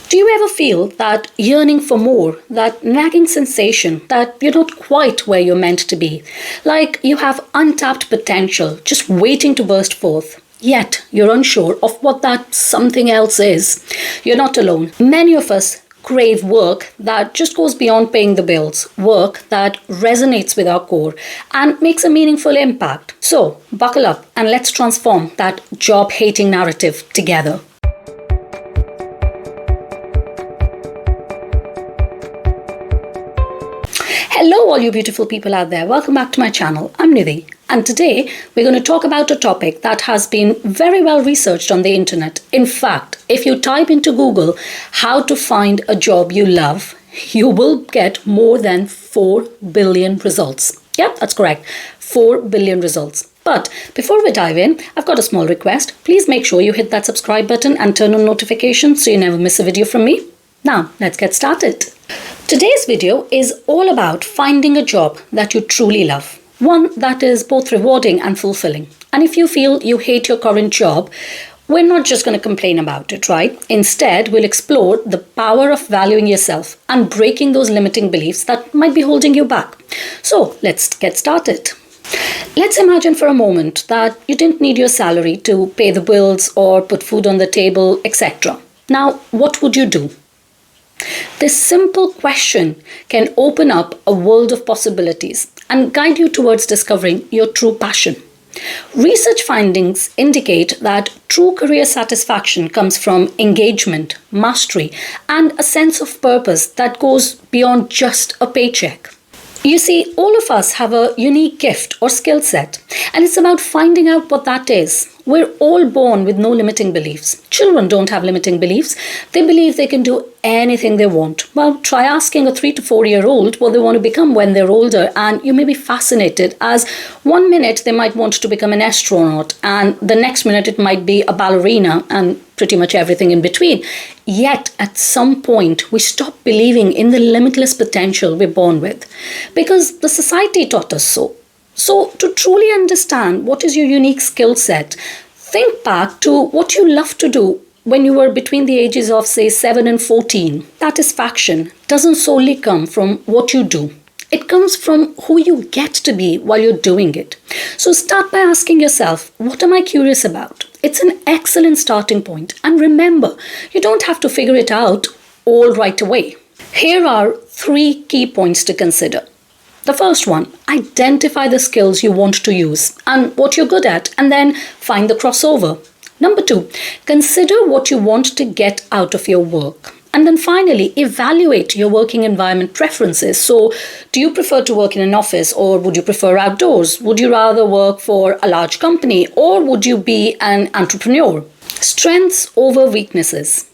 Do you ever feel that yearning for more, that nagging sensation that you're not quite where you're meant to be? Like you have untapped potential just waiting to burst forth. Yet you're unsure of what that something else is. You're not alone. Many of us crave work that just goes beyond paying the bills, work that resonates with our core and makes a meaningful impact. So, buckle up and let's transform that job hating narrative together. Hello, all you beautiful people out there. Welcome back to my channel. I'm Nidhi. And today we're going to talk about a topic that has been very well researched on the internet. In fact, if you type into Google how to find a job you love, you will get more than 4 billion results. Yep, that's correct. 4 billion results. But before we dive in, I've got a small request. Please make sure you hit that subscribe button and turn on notifications so you never miss a video from me. Now, let's get started. Today's video is all about finding a job that you truly love. One that is both rewarding and fulfilling. And if you feel you hate your current job, we're not just going to complain about it, right? Instead, we'll explore the power of valuing yourself and breaking those limiting beliefs that might be holding you back. So, let's get started. Let's imagine for a moment that you didn't need your salary to pay the bills or put food on the table, etc. Now, what would you do? This simple question can open up a world of possibilities and guide you towards discovering your true passion. Research findings indicate that true career satisfaction comes from engagement, mastery, and a sense of purpose that goes beyond just a paycheck. You see, all of us have a unique gift or skill set, and it's about finding out what that is. We're all born with no limiting beliefs. Children don't have limiting beliefs. They believe they can do anything they want. Well, try asking a 3 to 4 year old what they want to become when they're older, and you may be fascinated as one minute they might want to become an astronaut, and the next minute it might be a ballerina, and pretty much everything in between. Yet, at some point, we stop believing in the limitless potential we're born with because the society taught us so. So, to truly understand what is your unique skill set, think back to what you loved to do when you were between the ages of, say, 7 and 14. Satisfaction doesn't solely come from what you do. It comes from who you get to be while you're doing it. So start by asking yourself, what am I curious about? It's an excellent starting point. And remember, you don't have to figure it out all right away. Here are 3 key points to consider. The first one, identify the skills you want to use and what you're good at, and then find the crossover. Number 2, consider what you want to get out of your work. And then finally, evaluate your working environment preferences. So, do you prefer to work in an office or would you prefer outdoors? Would you rather work for a large company or would you be an entrepreneur? Strengths over weaknesses.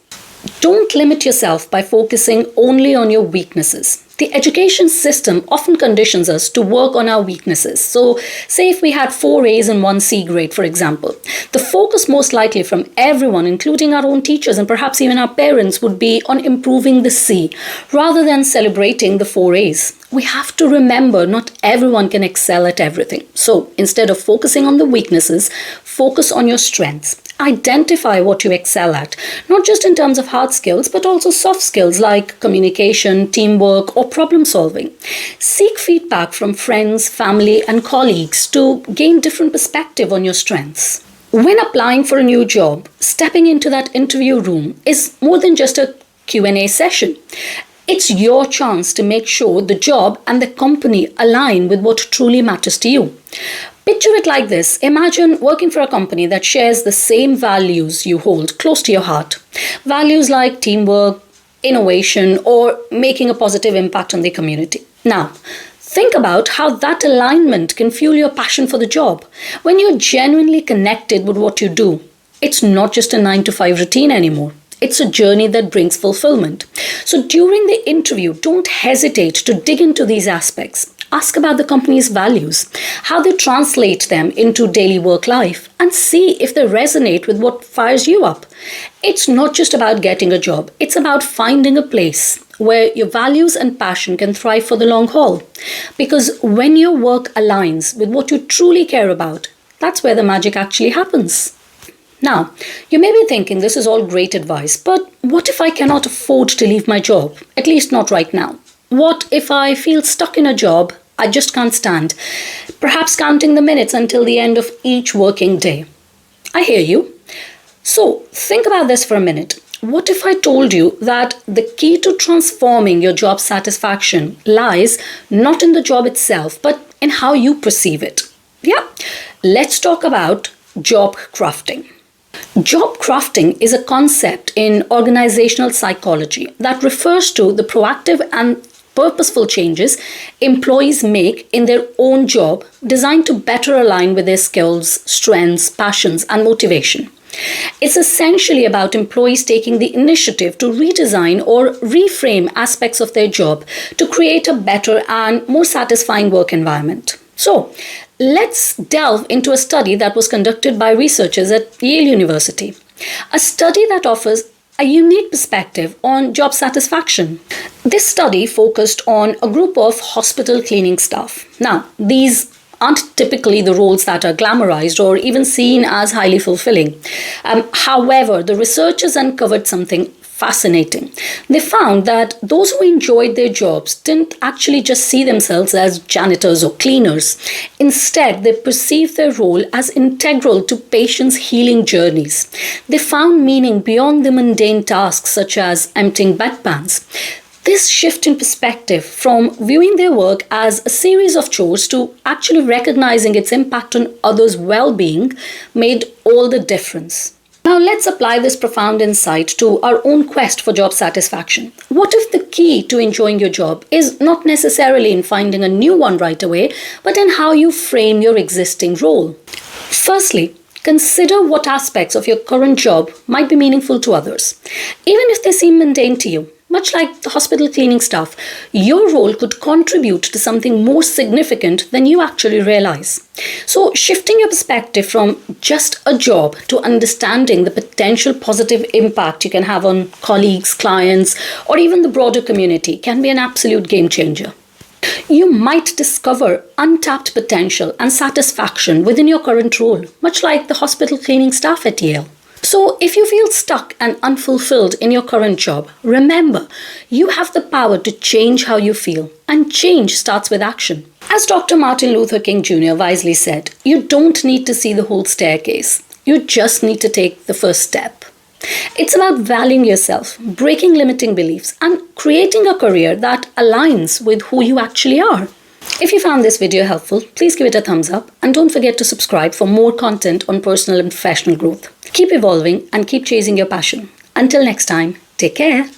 Don't limit yourself by focusing only on your weaknesses. The education system often conditions us to work on our weaknesses. So, say if we had 4 A's and 1 C grade, for example, the focus most likely from everyone, including our own teachers and perhaps even our parents, would be on improving the C rather than celebrating the 4 A's. We have to remember not everyone can excel at everything. So, instead of focusing on the weaknesses, focus on your strengths. Identify what you excel at, not just in terms of hard skills, but also soft skills like communication, teamwork, or problem solving. Seek feedback from friends, family, and colleagues to gain different perspective on your strengths. When applying for a new job, stepping into that interview room is more than just a Q&A session. It's your chance to make sure the job and the company align with what truly matters to you. Picture it like this. Imagine working for a company that shares the same values you hold close to your heart. Values like teamwork, innovation, or making a positive impact on the community. Now, think about how that alignment can fuel your passion for the job. When you're genuinely connected with what you do, it's not just a 9 to 5 routine anymore. It's a journey that brings fulfillment. So during the interview, don't hesitate to dig into these aspects. Ask about the company's values, how they translate them into daily work life, and see if they resonate with what fires you up. It's not just about getting a job, it's about finding a place where your values and passion can thrive for the long haul. Because when your work aligns with what you truly care about, that's where the magic actually happens. Now, you may be thinking this is all great advice, but what if I cannot afford to leave my job? At least not right now. What if I feel stuck in a job I just can't stand? Perhaps counting the minutes until the end of each working day. I hear you. So, think about this for a minute. What if I told you that the key to transforming your job satisfaction lies not in the job itself, but in how you perceive it? Yeah, let's talk about job crafting. Job crafting is a concept in organizational psychology that refers to the proactive and purposeful changes employees make in their own job designed to better align with their skills, strengths, passions, and motivation. It's essentially about employees taking the initiative to redesign or reframe aspects of their job to create a better and more satisfying work environment. So, let's delve into a study that was conducted by researchers at Yale University. A study that offers a unique perspective on job satisfaction. This study focused on a group of hospital cleaning staff. Now, these aren't typically the roles that are glamorized or even seen as highly fulfilling. However, the researchers uncovered something fascinating. They found that those who enjoyed their jobs didn't actually just see themselves as janitors or cleaners. Instead, they perceived their role as integral to patients' healing journeys. They found meaning beyond the mundane tasks such as emptying bedpans. This shift in perspective from viewing their work as a series of chores to actually recognizing its impact on others' well-being made all the difference. Now let's apply this profound insight to our own quest for job satisfaction. What if the key to enjoying your job is not necessarily in finding a new one right away, but in how you frame your existing role? Firstly, consider what aspects of your current job might be meaningful to others. Even if they seem mundane to you, much like the hospital cleaning staff, your role could contribute to something more significant than you actually realize. So, shifting your perspective from just a job to understanding the potential positive impact you can have on colleagues, clients, or even the broader community can be an absolute game changer. You might discover untapped potential and satisfaction within your current role, much like the hospital cleaning staff at Yale. So, if you feel stuck and unfulfilled in your current job, remember, you have the power to change how you feel, and change starts with action. As Dr. Martin Luther King Jr. wisely said, you don't need to see the whole staircase. You just need to take the first step. It's about valuing yourself, breaking limiting beliefs, and creating a career that aligns with who you actually are. If you found this video helpful, please give it a thumbs up and don't forget to subscribe for more content on personal and professional growth. Keep evolving and keep chasing your passion. Until next time, take care.